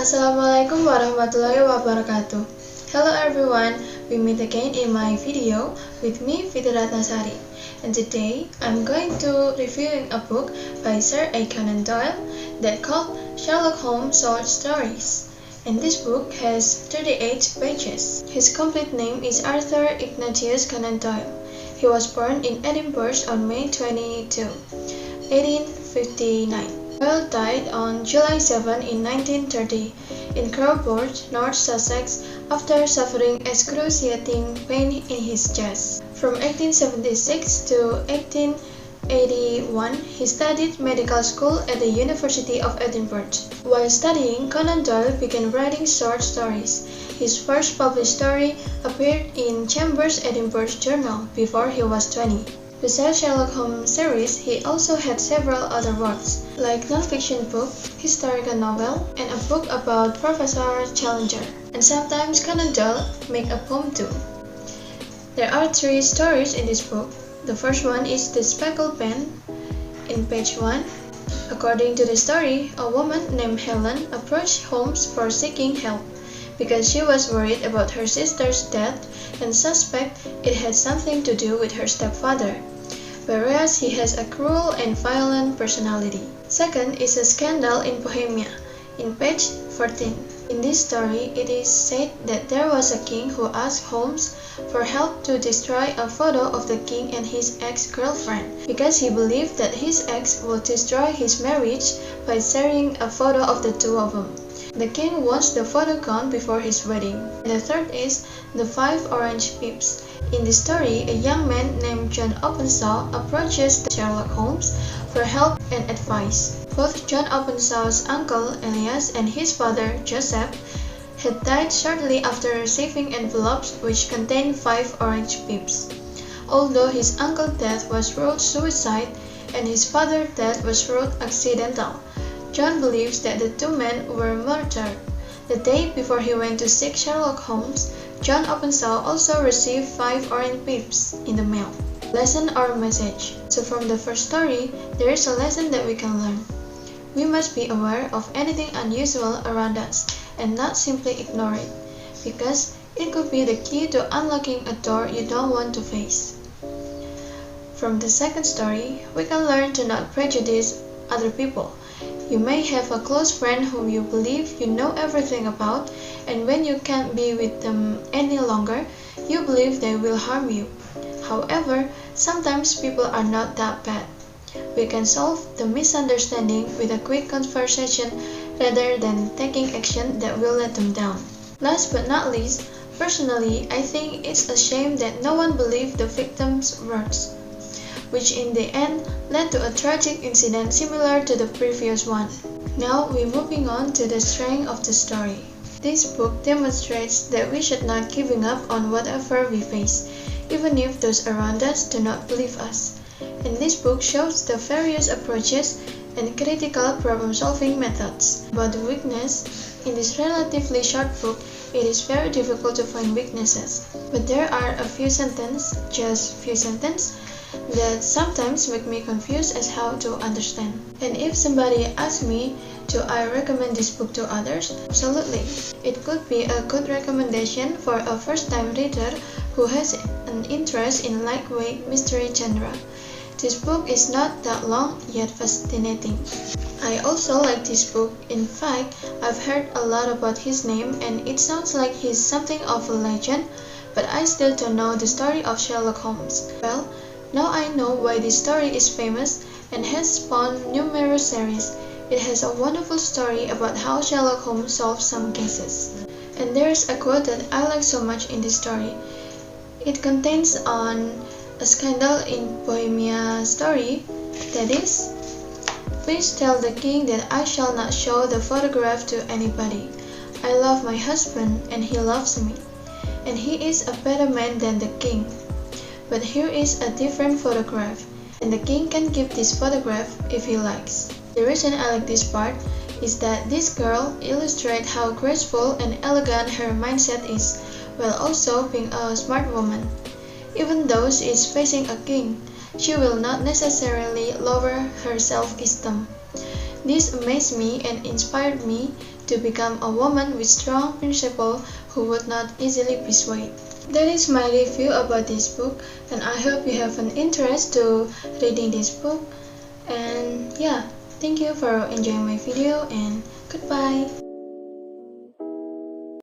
Assalamualaikum warahmatullahi wabarakatuh. Hello everyone, we meet again in my video with me Fitri Ratnasari. And today I'm going to reviewing a book by Sir Conan Doyle that called Sherlock Holmes Short Stories. And this book has 38 pages. His complete name is Arthur Ignatius Conan Doyle. He was born in Edinburgh on May 22, 1859. Doyle died on July 7 in 1930 in Crowbourne, North Sussex, after suffering excruciating pain in his chest. From 1876 to 1881, he studied medical school at the University of Edinburgh. While studying, Conan Doyle began writing short stories. His first published story appeared in Chambers' Edinburgh Journal before he was 20. Besides Sherlock Holmes series, he also had several other works, like non-fiction book, historical novel, and a book about Professor Challenger. And sometimes Conan Doyle make a poem too. There are 3 stories in this book. The first one is The Speckle Pen. In page 1, according to the story, a woman named Helen approached Holmes for seeking help because she was worried about her sister's death and suspect it had something to do with her stepfather, whereas he has a cruel and violent personality. Second is a scandal in Bohemia, in page 14. In this story, it is said that there was a king who asked Holmes for help to destroy a photo of the king and his ex-girlfriend, because he believed that his ex would destroy his marriage by sharing a photo of the two of them. The king wants the photo gone before his wedding. And the third is The 5 Orange Pips. In this story, a young man named John Openshaw approaches Sherlock Holmes for help and advice. Both John Openshaw's uncle Elias and his father Joseph had died shortly after receiving envelopes which contained 5 orange pips. Although his uncle's death was ruled suicide and his father's death was ruled accidental, John believes that the 2 men were murdered. The day before he went to seek Sherlock Holmes, John Openshaw also received 5 orange pips in the mail. Lesson or message. So from the first story, there is a lesson that we can learn. We must be aware of anything unusual around us and not simply ignore it, because it could be the key to unlocking a door you don't want to face. From the second story, we can learn to not prejudice other people. You may have a close friend whom you believe you know everything about, and when you can't be with them any longer, you believe they will harm you. However, sometimes people are not that bad. We can solve the misunderstanding with a quick conversation rather than taking action that will let them down. Last but not least, personally, I think it's a shame that no one believed the victim's words, which in the end led to a tragic incident similar to the previous one. Now we're moving on to the strength of the story. This book demonstrates that we should not giving up on whatever we face, even if those around us do not believe us. And this book shows the various approaches and critical problem-solving methods. About the weakness, in this relatively short book, it is very difficult to find weaknesses, but there are a few sentences, that sometimes make me confused as how to understand. And if somebody asks me, do I recommend this book to others? Absolutely. It could be a good recommendation for a first-time reader who has an interest in lightweight mystery genre. This book is not that long yet fascinating. I also like this book. In fact, I've heard a lot about his name and it sounds like he's something of a legend, but I still don't know the story of Sherlock Holmes. Well, now I know why this story is famous and has spawned numerous series. It has a wonderful story about how Sherlock Holmes solves some cases. And there's a quote that I like so much in this story. It contains on a scandal in Bohemia story, that is, please tell the king that I shall not show the photograph to anybody. I love my husband and he loves me, and he is a better man than the king. But here is a different photograph, and the king can keep this photograph if he likes. The reason I like this part is that this girl illustrates how graceful and elegant her mindset is, while also being a smart woman. Even though she is facing a king, she will not necessarily lower her self-esteem. This amazed me and inspired me to become a woman with strong principle who would not easily be swayed. That is my review about this book, and I hope you have an interest to reading this book. And yeah, thank you for enjoying my video, and goodbye.